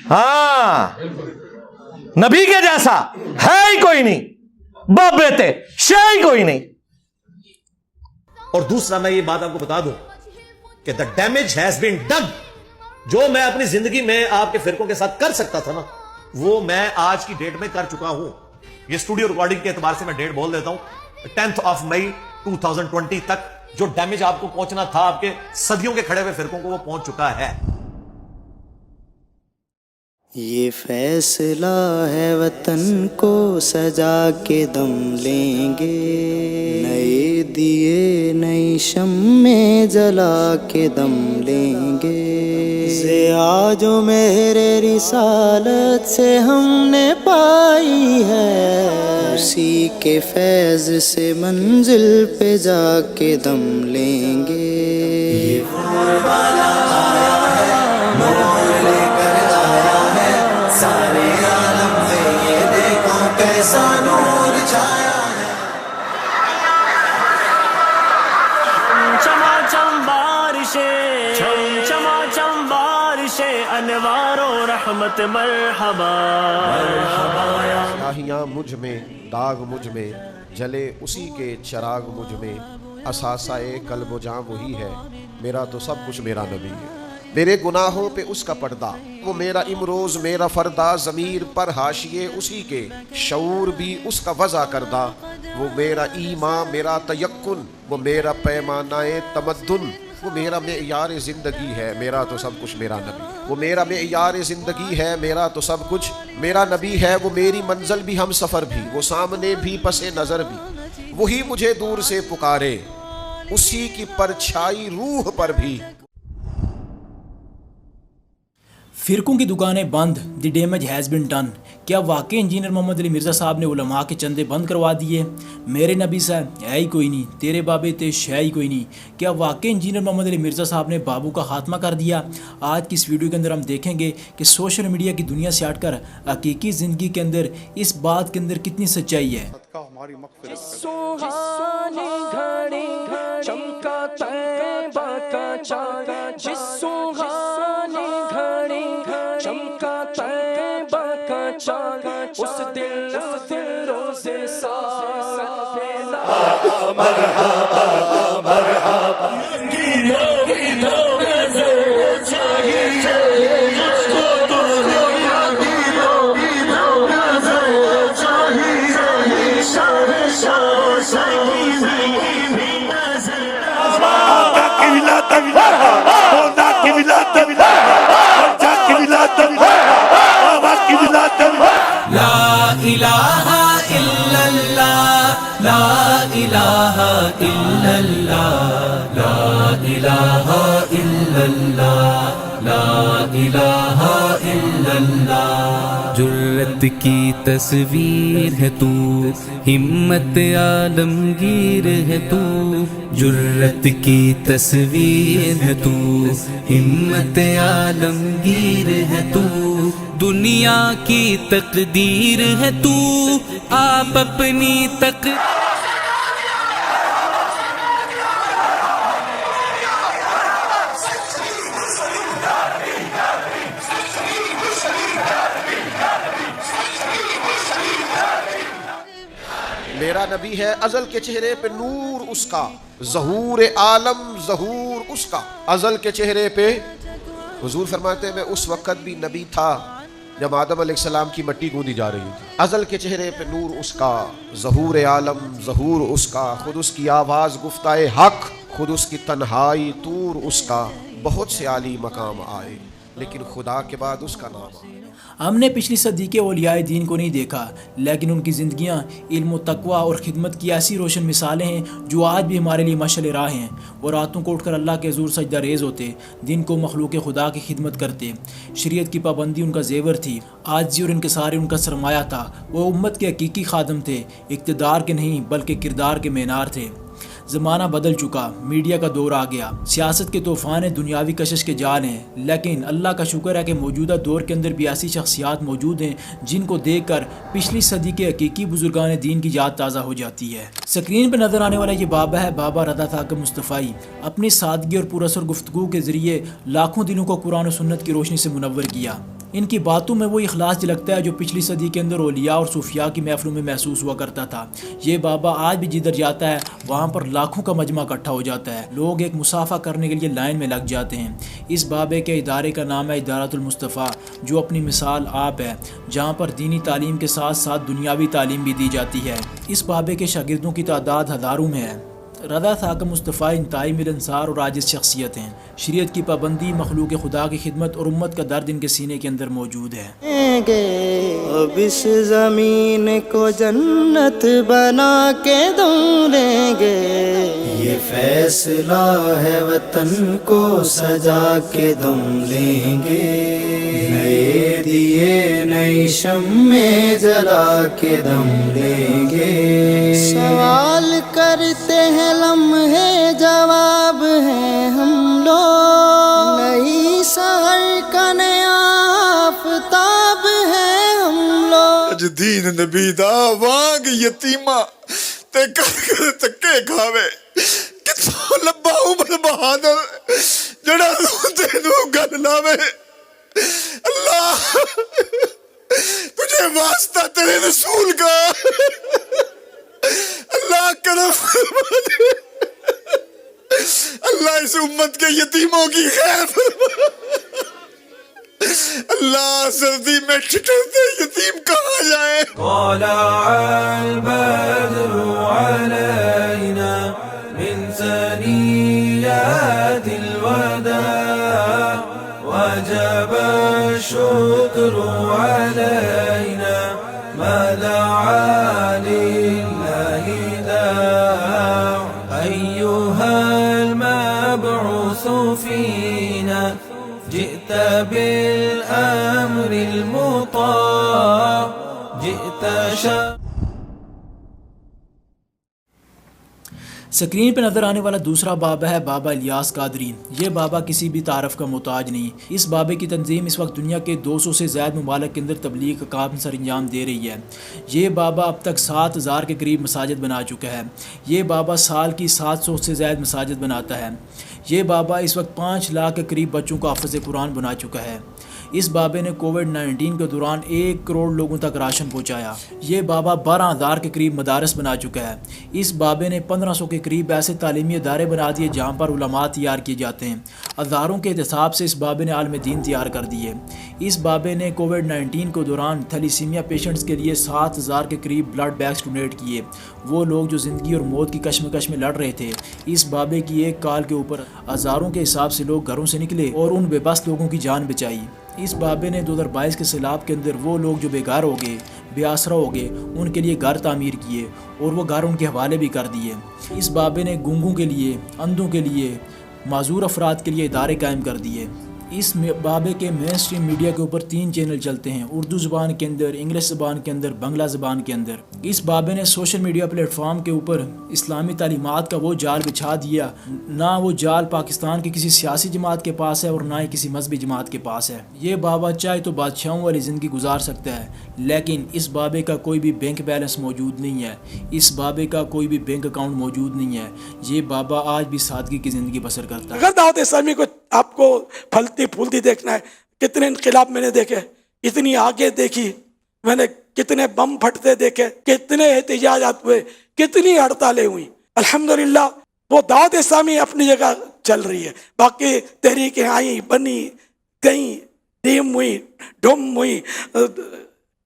ہاں نبی کے جیسا ہے ہی کوئی نہیں، باپ بیٹے شے ہی کوئی نہیں۔ اور دوسرا میں یہ بات آپ کو بتا دوں کہ the damage has been done. جو میں اپنی زندگی میں آپ کے فرقوں کے ساتھ کر سکتا تھا نا، وہ میں آج کی ڈیٹ میں کر چکا ہوں۔ یہ اسٹوڈیو ریکارڈنگ کے اعتبار سے میں ڈیٹ بول دیتا ہوں، 10 مئی 2020 تک جو ڈیمیج آپ کو پہنچنا تھا آپ کے صدیوں کے کھڑے ہوئے فرقوں کو، وہ پہنچ چکا ہے۔ یہ فیصلہ ہے وطن کو سجا کے دم لیں گے، نئے دیے نئی شمیں جلا کے دم لیں گے، ضیاء جو میرے رسالت سے ہم نے پائی ہے، اسی کے فیض سے منزل پہ جا کے دم لیں گے۔ یہ نور والا آیا ہے، نور لے کر آیا ہے، سارے عالم میں یہ دیکھو کیسا نور چھایا ہے۔ چماچم بارشیں، چماچم بارشیں، انوار و رحمت مرحبا مرحبا۔ سیاہیاں مجھ میں، داغ مجھ میں، جلے اسی کے چراغ مجھ میں، اثاثہ قلب و جاں وہی ہے، میرا تو سب کچھ میرا نبی ہے۔ میرے گناہوں پہ اس کا پردہ، وہ میرا امروز میرا فردا، ضمیر پر حاشیے اسی کے، شعور بھی اس کا وضع کردہ، وہ میرا ایمان میرا تیقن، وہ میرا پیمانہ تمدن، وہ میرا معیار زندگی ہے، میرا تو سب کچھ میرا نبی، وہ میرا معیار زندگی ہے، میرا تو سب کچھ میرا نبی ہے، وہ میری منزل بھی ہم سفر بھی، وہ سامنے بھی پس نظر بھی، وہی مجھے دور سے پکارے، اسی کی پرچھائی روح پر بھی۔ فرقوں کی دکانیں بند، دی ڈیمیج ہیز بین ڈن۔ کیا واقعی انجینئر محمد علی مرزا صاحب نے علماء کے چندے بند کروا دیے؟ میرے نبی صاحب ہے ہی کوئی نہیں، تیرے بابے تیش ہے ہی کوئی نہیں۔ کیا واقعی انجینئر محمد علی مرزا صاحب نے بابو کا خاتمہ کر دیا؟ آج کی اس ویڈیو کے اندر ہم دیکھیں گے کہ سوشل میڈیا کی دنیا سے ہٹ کر حقیقی زندگی کے اندر اس بات کے اندر کتنی سچائی ہے۔ سوہانی گھڑی چمکا طیبہ کا چاند، جس سوہانی گھڑی چمکا طیبہ کا چاند، اس دل فیروز ساعت پھیلا۔ مرحبا مرحبا لا الہ الا اللہ، لا الہ الا اللہ، لا الہ الا اللہ، لا الہ الا اللہ۔ جرت کی تصویر ہے تو، ہمت عالمگیر ہے تو، جرت کی تصویر ہے تو، ہمت عالمگیر ہے تو، دنیا کی تقدیر ہے تو، آپ اپنی میرا نبی ہے ازل کے چہرے پہ نور اس کا، ظہور عالم ظہور اس کا، ازل کے چہرے پہ حضور فرماتے ہیں میں اس وقت بھی نبی تھا جب آدم علیہ السلام کی مٹی گوندی جا رہی تھی، ازل کے چہرے پہ نور اس کا، ظہور عالم ظہور اس کا، خود اس کی آواز گفتہ حق، خود اس کی تنہائی طور اس کا، بہت سے عالی مقام آئے لیکن خدا کے بعد اس کا نام آئے۔ ہم نے پچھلی صدی کے اولیاء دین کو نہیں دیکھا، لیکن ان کی زندگیاں علم و تقوی اور خدمت کی ایسی روشن مثالیں ہیں جو آج بھی ہمارے لیے مشعل راہ ہیں۔ وہ راتوں کو اٹھ کر اللہ کے حضور سجدہ ریز ہوتے، دن کو مخلوق خدا کی خدمت کرتے، شریعت کی پابندی ان کا زیور تھی، عاجزی اور انکساری ان کا سرمایہ تھا۔ وہ امت کے حقیقی خادم تھے، اقتدار کے نہیں بلکہ کردار کے معیار تھے۔ زمانہ بدل چکا، میڈیا کا دور آ گیا، سیاست کے طوفان دنیاوی کشش کے جال ہیں، لیکن اللہ کا شکر ہے کہ موجودہ دور کے اندر بھی ایسی شخصیات موجود ہیں جن کو دیکھ کر پچھلی صدی کے حقیقی بزرگان دین کی یاد تازہ ہو جاتی ہے۔ سکرین پہ نظر آنے والا یہ بابا ہے بابا رضا ثاقب مصطفی۔ اپنی سادگی اور پراثر گفتگو کے ذریعے لاکھوں دلوں کو قرآن و سنت کی روشنی سے منور کیا۔ ان کی باتوں میں وہ اخلاص جھلکتا ہے جو پچھلی صدی کے اندر اولیاء اور صوفیاء کی محفلوں میں محسوس ہوا کرتا تھا۔ یہ بابا آج بھی جدھر جاتا ہے وہاں پر لاکھوں کا مجمع اکٹھا ہو جاتا ہے، لوگ ایک مصافحہ کرنے کے لیے لائن میں لگ جاتے ہیں۔ اس بابے کے ادارے کا نام ہے ادارۃ المصطفیٰ، جو اپنی مثال آپ ہے، جہاں پر دینی تعلیم کے ساتھ ساتھ دنیاوی تعلیم بھی دی جاتی ہے۔ اس بابے کے شاگردوں کی تعداد ہزاروں میں ہے۔ رضا ثاقب مصطفیٰ انتہائی ملنسار اور عاجز شخصیت ہیں۔ شریعت کی پابندی، مخلوق خدا کی خدمت اور امت کا درد ان کے سینے کے اندر موجود ہے۔ اب اس زمین کو جنت بنا کے دم لیں گے، یہ فیصلہ ہے وطن کو سجا کے دم لیں گے، نئے دیے نئی شمع جلا کے دم لیں گے، سوال کرتے ہیں لمحے جواب ہیں ہم لوگ، نئی سحر کا نیا آفتاب ہیں ہم لوگ، اج دین نبی دا وانگ یتیمہ تے کر تکے کھاوے، کتوں لبا عمر بہادر جڑا تینوں گل لاوے، اللہ تجھے واسطہ تیرے رسول کا، اللہ کرم فرما دے، اللہ اس امت کے یتیموں کی خیر فرما، اللہ سردی میں ٹھٹرتے یتیم کہاں جائے۔ طلع البدر علينا من ثنيات الوداع وجب الشكر علينا ما دعا لله داع أيها المبعوث فينا جئت بالأمر المطاع جئت سکرین پہ نظر آنے والا دوسرا بابا ہے بابا الیاس قادری۔ یہ بابا کسی بھی تعارف کا محتاج نہیں۔ اس بابے کی تنظیم اس وقت دنیا کے 200 سے زائد ممالک کے اندر تبلیغ کا کام سر انجام دے رہی ہے۔ یہ بابا اب تک 7000 کے قریب مساجد بنا چکا ہے۔ یہ بابا سال کی 700 سے زائد مساجد بناتا ہے۔ یہ بابا اس وقت 5 لاکھ کے قریب بچوں کو حافظ قرآن بنا چکا ہے۔ اس بابے نے کووڈ-19 کے دوران 1 کروڑ لوگوں تک راشن پہنچایا۔ یہ بابا 12000 کے قریب مدارس بنا چکا ہے۔ اس بابے نے 1500 کے قریب ایسے تعلیمی ادارے بنا دیے جہاں پر علماء تیار کیے جاتے ہیں۔ ہزاروں کے احتساب سے اس بابے نے عالم دین تیار کر دیے۔ اس بابے نے کووڈ-19 کے دوران تھیلیسیمیا پیشنٹس کے لیے 7000 کے قریب بلڈ بیگز ڈونیٹ کیے۔ وہ لوگ جو زندگی اور موت کی کشمکش میں لڑ رہے تھے، اس بابے کی ایک کال کے اوپر ہزاروں کے حساب سے لوگ گھروں سے نکلے اور ان بے بس لوگوں کی جان بچائی۔ اس بابے نے 2022 کے سیلاب کے اندر وہ لوگ جو بیگار ہو گئے، بے آسرا ہو گئے، ان کے لیے گھر تعمیر کیے اور وہ گھر ان کے حوالے بھی کر دیے۔ اس بابے نے گونگوں کے لیے، اندھوں کے لیے، معذور افراد کے لیے ادارے قائم کر دیے۔ اس بابے کے مین اسٹریم میڈیا کے اوپر 3 چینل چلتے ہیں، اردو زبان کے اندر، انگلش زبان کے اندر، بنگلہ زبان کے اندر۔ اس بابے نے سوشل میڈیا پلیٹ فارم کے اوپر اسلامی تعلیمات کا وہ جال بچھا دیا، نہ وہ جال پاکستان کی کسی سیاسی جماعت کے پاس ہے اور نہ ہی کسی مذہبی جماعت کے پاس ہے۔ یہ بابا چاہے تو بادشاہوں والی زندگی گزار سکتا ہے، لیکن اس بابے کا کوئی بھی بینک بیلنس موجود نہیں ہے، اس بابے کا کوئی بھی بینک اکاؤنٹ موجود نہیں ہے۔ یہ بابا آج بھی سادگی کی زندگی بسر کرتا ہے۔ اگر دعوت اسلامی کو آپ کو پھلتی پھولتی دیکھنا ہے، کتنے انقلاب میں نے دیکھے، اتنی آگے دیکھی میں نے، کتنے بم پھٹتے دیکھے، کتنے احتجاجات ہوئے، کتنی ہڑتالیں ہوئی۔ الحمدللہ وہ دعوت اسلامی اپنی جگہ چل رہی ہے، باقی تحریکیں آئیں، بنی گئیں، ڈیم ہوئی، ڈھم ہوئی،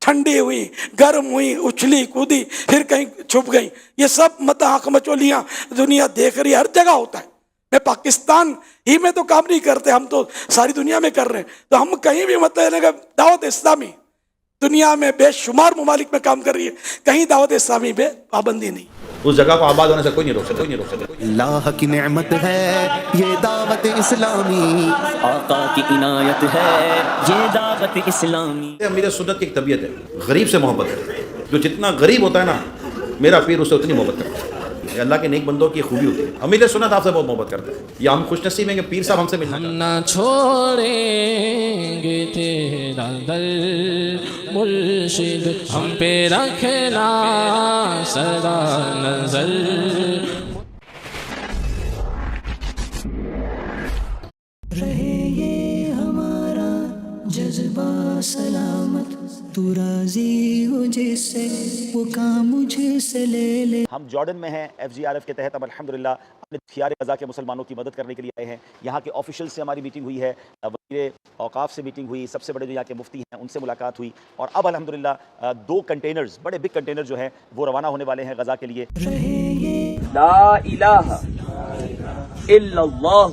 ٹھنڈی ہوئی، گرم ہوئی، اچھلی کودی، پھر کہیں چھپ گئیں۔ یہ سب متاحق مچولیاں دنیا دیکھ رہی ہے، ہر جگہ ہوتا ہے۔ میں پاکستان ہی میں تو کام نہیں کرتے، ہم تو ساری دنیا میں کر رہے ہیں، تو ہم کہیں بھی مطلب دعوت اسلامی دنیا میں بے شمار ممالک میں کام کر رہی ہے، کہیں دعوت اسلامی پہ پابندی نہیں۔ اس جگہ کو آباد ہونے سے کوئی نہیں روک سکتا۔ اللہ کی نعمت ہے یہ دعوت اسلامی، آقا کی عنایت ہے یہ دعوت اسلامی۔ امیر سنت کی ایک طبیعت ہے، غریب سے محبت ہے۔ جو جتنا غریب ہوتا ہے نا، میرا پیر اس سے اتنی محبت کرتا ہے۔ یہ اللہ کے نیک بندوں کی خوبی ہوتی ہے۔ امیر سنت آپ سے بہت محبت کرتا ہے، یا ہم خوش نصیب ہیں کہ پیر صاحب ہم سے ملنا چاہتے ہیں۔ نہ چھوڑیں گے تیرا در مرشد، ہم پہ رکھنا سدا نظر۔ رہے یہ ہمارا جذبہ سلامت تو راضی ہو جس سے وہ کام مجھے سے لے لے. ہم جارڈن میں ہیں FGRF کے تحت. ہم الحمدللہ اپنے خیار غزہ کے مسلمانوں کی مدد کرنے کے لیے آئے ہیں. یہاں کے آفیشل سے ہماری میٹنگ ہوئی ہے, وزیر اوقاف سے میٹنگ ہوئی, سب سے بڑے جو یہاں کے مفتی ہیں ان سے ملاقات ہوئی, اور اب الحمدللہ 2 کنٹینرز, بڑے بگ کنٹینر جو ہیں وہ روانہ ہونے والے ہیں غزہ کے لیے. لا الہ الا اللہ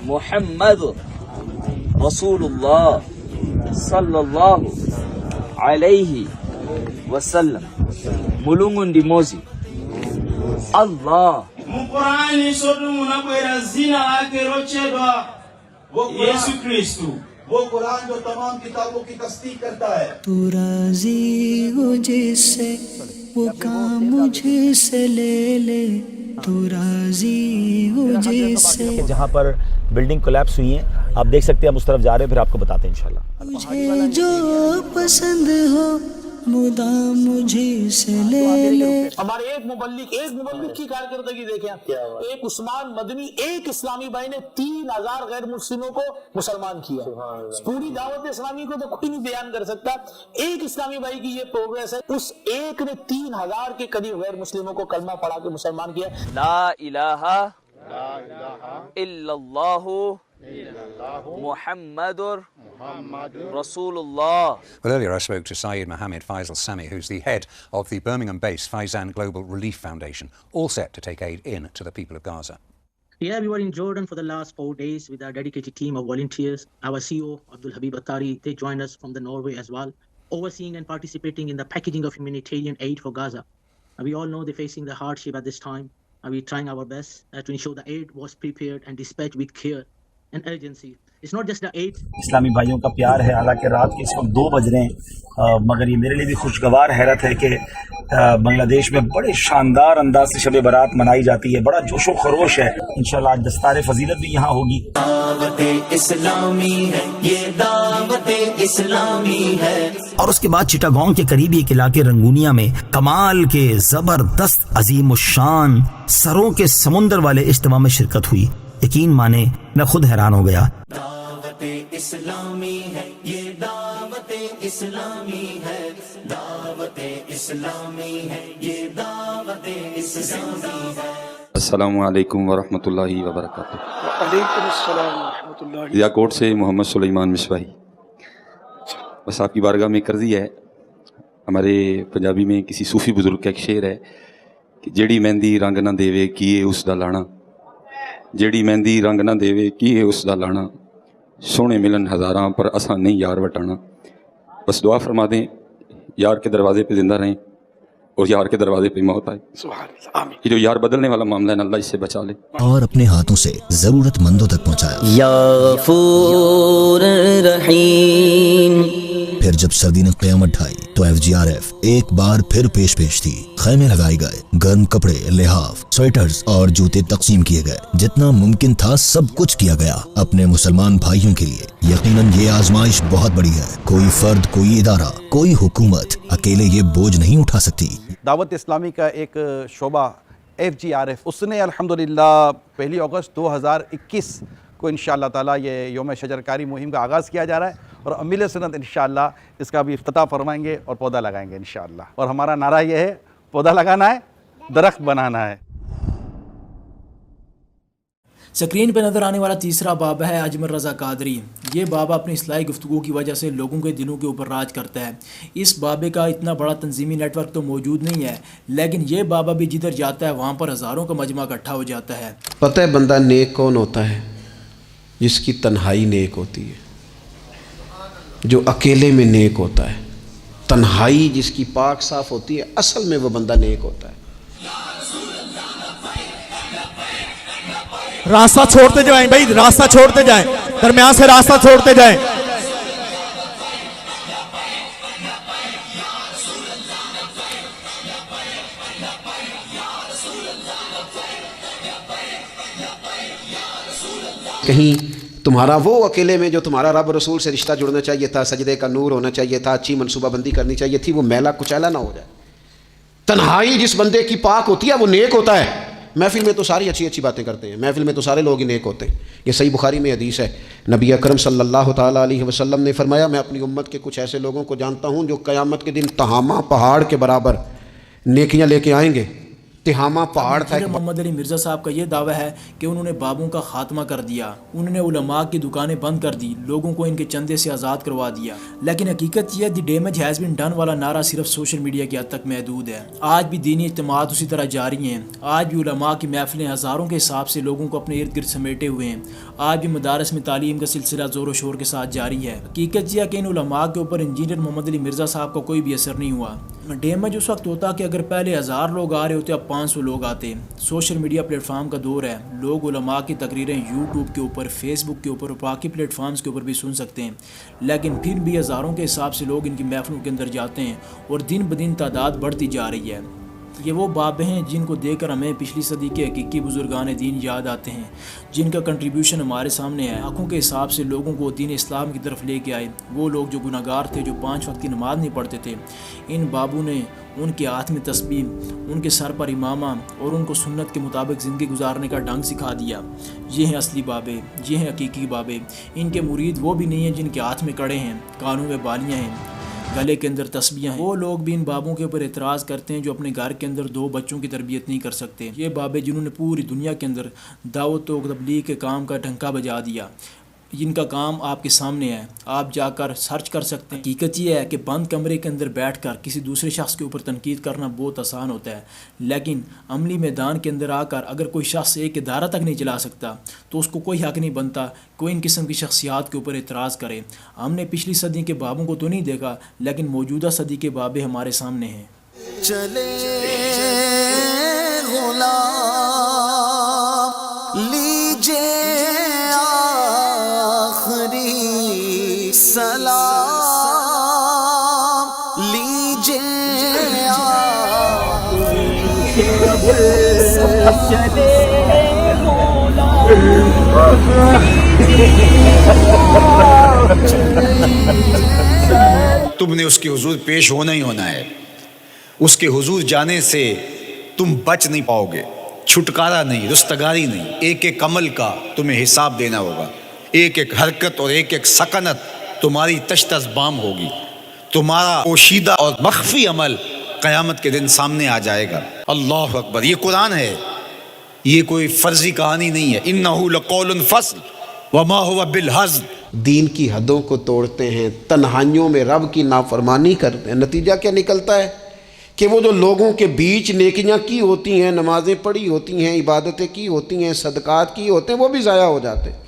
محمد رسول اللہ صلی اللہ علیہ وسلم. mulungu ndi mozi Allah. Mukurani sodu munabwera zina lake rochedwa Yesu Kristu. وہ قرآن جو تمام کتابوں کی تصدیق کرتا ہے. تو راضی ہو جس سے وہ کام مجھے سے لے لے, تو راضی ہو جس سے. جہاں پر بلڈنگ کولیپس ہوئی ہیں آپ دیکھ سکتے ہیں, ہم اس طرف جا رہے ہیں, پھر آپ کو بتاتے ہیں انشاءاللہ. مجھے جو پسند ہو مدام مجھے سے لے لے. ہمارے ایک مبلغ کی کارکردگی دیکھیں آپ. ایک عثمان مدنی, ایک اسلامی بھائی نے 3000 غیر مسلموں کو مسلمان کیا. پوری دعوت اسلامی کو تو کوئی نہیں بیان کر سکتا. ایک اسلامی بھائی کی یہ پروگریس ہے, اس ایک نے 3000 کے قریب غیر مسلموں کو کلمہ پڑھا کے مسلمان کیا. لا الہ الا اللہ محمد رسول اللہ. Well, earlier I spoke to Saeed Mohammed Faisal Sami, who's the head of the Birmingham-based Faizan Global Relief Foundation, all set to take aid in to the people of Gaza. Yeah, we were in Jordan for the last 4 days with our dedicated team of volunteers. Our CEO, Abdul Habib Attari, they joined us from the Norway as well, overseeing and participating in the packaging of humanitarian aid for Gaza. We all know they're facing the hardship at this time, and we're trying our best to ensure the aid was prepared and dispatched with care and urgency. It's not just the aid. اسلامی بھائیوں کا پیار ہے, حالانکہ رات کے اس وقت 2 بج رہے ہیں, مگر یہ میرے لیے بھی خوشگوار حیرت ہے کہ بنگلہ دیش میں بڑے شاندار انداز سے شب برات منائی جاتی ہے, بڑا جوش و خروش ہے. انشاءاللہ آج دستار فضیلت بھی یہاں ہوگی. دعوت اسلامی ہے یہ, دعوت اسلامی ہے. اور اس کے بعد چٹاگانگ کے قریب ایک علاقے رنگونیا میں کمال کے زبردست عظیم الشان سروں کے سمندر والے اجتماع میں شرکت ہوئی. یقین مانے میں خود حیران ہو گیا. دعوت اسلامی ہے یہ, دعوت اسلامی ہے, دعوت اسلامی ہے یہ, دعوت اسلامی ہے. السلام علیکم ورحمۃ اللہ وبرکاتہ. وعلیکم السلام ورحمۃ اللہ. ضیا کوٹ سے محمد سلیمان مصباحی. بس آپ کی بارگاہ میں قرضی ہے. ہمارے پنجابی میں کسی صوفی بزرگ کا ایک شعر ہے کہ جیڑی مہندی رنگ نہ دیوے کیے اس دا لانا, جیڑی مہندی رنگ نہ دیوے کیے اس دا لانا, سونے ملن ہزاراں پر اساں نہیں یار وٹانا. بس دعا فرما دیں یار کے دروازے پہ زندہ رہیں اور یار کے دروازے پہ موت آئے. یہ جو یار بدلنے والا معاملہ ہے نا, اللہ اس سے بچا لے. اور اپنے ہاتھوں سے ضرورت مندوں تک پہنچایا. یا غفور رحیم. پھر جب سردی نے قیامت ڈھائی تو FGRF ایک بار پھر پیش تھی. خیمے لگائے گئے, گرم کپڑے, لحاف, سویٹرز اور جوتے تقسیم کیے گئے. جتنا ممکن تھا سب کچھ کیا گیا اپنے مسلمان بھائیوں کے لیے. یقیناً یہ آزمائش بہت بڑی ہے. کوئی فرد, کوئی ادارہ, کوئی حکومت اکیلے یہ بوجھ نہیں اٹھا سکتی. دعوت اسلامی کا ایک شعبہ FGRF, اس نے الحمدللہ 1 اگست 2021 کو انشاءاللہ تعالیٰ یہ یوم شجرکاری مہم کا آغاز کیا جا رہا ہے, اور امیل سنت انشاءاللہ اس کا بھی افتتاح فرمائیں گے اور پودا لگائیں گے انشاءاللہ. اور ہمارا نعرہ یہ ہے, پودا لگانا ہے, درخت بنانا ہے. سکرین پہ نظر آنے والا تیسرا بابا ہے اجمل رضا قادری. یہ بابا اپنی اصلاحی گفتگو کی وجہ سے لوگوں کے دلوں کے اوپر راج کرتا ہے. اس بابے کا اتنا بڑا تنظیمی نیٹ ورک تو موجود نہیں ہے, لیکن یہ بابا بھی جدھر جاتا ہے وہاں پر ہزاروں کا مجمع اکٹھا ہو جاتا ہے. پتہ ہے بندہ نیک کون ہوتا ہے؟ جس کی تنہائی نیک ہوتی ہے, جو اکیلے میں نیک ہوتا ہے. تنہائی جس کی پاک صاف ہوتی ہے, اصل میں وہ بندہ نیک ہوتا ہے. راستہ چھوڑتے جائیں بھائی, راستہ چھوڑتے جائیں, درمیان سے راستہ چھوڑتے جائیں. کہیں تمہارا وہ اکیلے میں جو تمہارا رب رسول سے رشتہ جڑنا چاہیے تھا, سجدے کا نور ہونا چاہیے تھا, اچھی منصوبہ بندی کرنی چاہیے تھی, وہ میلا کچیلا نہ ہو جائے. تنہائی جس بندے کی پاک ہوتی ہے وہ نیک ہوتا ہے. محفل میں تو ساری اچھی اچھی باتیں کرتے ہیں، محفل میں تو سارے لوگ ہی نیک ہوتے ہیں. یہ صحیح بخاری میں حدیث ہے، نبی اکرم صلی اللہ تعالیٰ علیہ وسلم نے فرمایا میں اپنی امت کے کچھ ایسے لوگوں کو جانتا ہوں جو قیامت کے دن تہامہ پہاڑ کے برابر نیکیاں لے کے آئیں گے. تہامہ پہاڑ تھا. محمد علی مرزا صاحب کا یہ دعویٰ ہے کہ انہوں نے بابوں کا خاتمہ کر دیا، انہوں نے علماء کی دکانیں بند کر دی، لوگوں کو ان کے چندے سے آزاد کروا دیا. لیکن حقیقت یہ دی ڈیمیج ہیز بین ڈن والا نعرہ صرف سوشل میڈیا کی حد تک محدود ہے. آج بھی دینی اجتماعات اسی طرح جاری ہیں، آج بھی علماء کی محفلیں ہزاروں کے حساب سے لوگوں کو اپنے ارد گرد سمیٹے ہوئے ہیں، آج بھی مدارس میں تعلیم کا سلسلہ زور و شور کے ساتھ جاری ہے. حقیقت یہ ہے کہ ان علماء کے اوپر انجینئر محمد علی مرزا صاحب کا کوئی بھی اثر نہیں ہوا. ڈیمیج اس وقت ہوتا کہ اگر پہلے 1000 لوگ آ رہے ہوتے اب 500 لوگ آتے. سوشل میڈیا پلیٹ فارم کا دور ہے، لوگ علماء کی تقریریں یوٹیوب کے اوپر، فیس بک کے اوپر اور باقی پلیٹ فارمز کے اوپر بھی سن سکتے ہیں، لیکن پھر بھی ہزاروں کے حساب سے لوگ ان کی محفلوں کے اندر جاتے ہیں اور دن بدن تعداد بڑھتی جا رہی ہے. یہ وہ بابے ہیں جن کو دیکھ کر ہمیں پچھلی صدی کے حقیقی بزرگان دین یاد آتے ہیں، جن کا کنٹریبیوشن ہمارے سامنے ہے. آنکھوں کے حساب سے لوگوں کو دین اسلام کی طرف لے کے آئے، وہ لوگ جو گناہ گار تھے، جو 5 وقت کی نماز نہیں پڑھتے تھے. ان بابوں نے ان کے ہاتھ میں تسبیح، ان کے سر پر امامہ اور ان کو سنت کے مطابق زندگی گزارنے کا ڈھنگ سکھا دیا. یہ ہیں اصلی بابے، یہ ہیں حقیقی بابے. ان کے مرید وہ بھی نہیں ہیں جن کے ہاتھ میں کڑے ہیں، کانوں میں بالیاں ہیں، گلے کے اندر تسبیحاں ہیں. وہ لوگ بھی ان بابوں کے اوپر اعتراض کرتے ہیں جو اپنے گھر کے اندر 2 بچوں کی تربیت نہیں کر سکتے. یہ بابے جنہوں نے پوری دنیا کے اندر دعوت و تبلیغ کے کام کا ڈھنکا بجا دیا، جن کا کام آپ کے سامنے ہے، آپ جا کر سرچ کر سکتے ہیں. حقیقت یہ ہے کہ بند کمرے کے اندر بیٹھ کر کسی دوسرے شخص کے اوپر تنقید کرنا بہت آسان ہوتا ہے، لیکن عملی میدان کے اندر آ کر اگر کوئی شخص ایک ادارہ تک نہیں چلا سکتا تو اس کو کوئی حق نہیں بنتا کوئی ان قسم کی شخصیات کے اوپر اعتراض کرے. ہم نے پچھلی صدی کے بابوں کو تو نہیں دیکھا، لیکن موجودہ صدی کے بابے ہمارے سامنے ہیں. چلے غلام لیجے آخری سلام لیجے تم نے اس کے حضور پیش ہونا ہی ہونا ہے. اس کے حضور جانے سے تم بچ نہیں پاؤ گے، چھٹکارا نہیں، رستگاری نہیں. ایک ایک عمل کا تمہیں حساب دینا ہوگا، ایک ایک حرکت اور ایک ایک سکنت تمہاری تشت ازبام ہوگی. تمہارا پوشیدہ اور مخفی عمل قیامت کے دن سامنے آ جائے گا. اللہ اکبر. یہ قرآن ہے، یہ کوئی فرضی کہانی نہیں ہے. انہ لقول فصل وما هو بالہزل. دین کی حدوں کو توڑتے ہیں، تنہائیوں میں رب کی نافرمانی کرتے ہیں. نتیجہ کیا نکلتا ہے کہ وہ جو لوگوں کے بیچ نیکیاں کی ہوتی ہیں، نمازیں پڑھی ہوتی ہیں، عبادتیں کی ہوتی ہیں، صدقات کی ہوتے ہیں، وہ بھی ضائع ہو جاتے ہیں.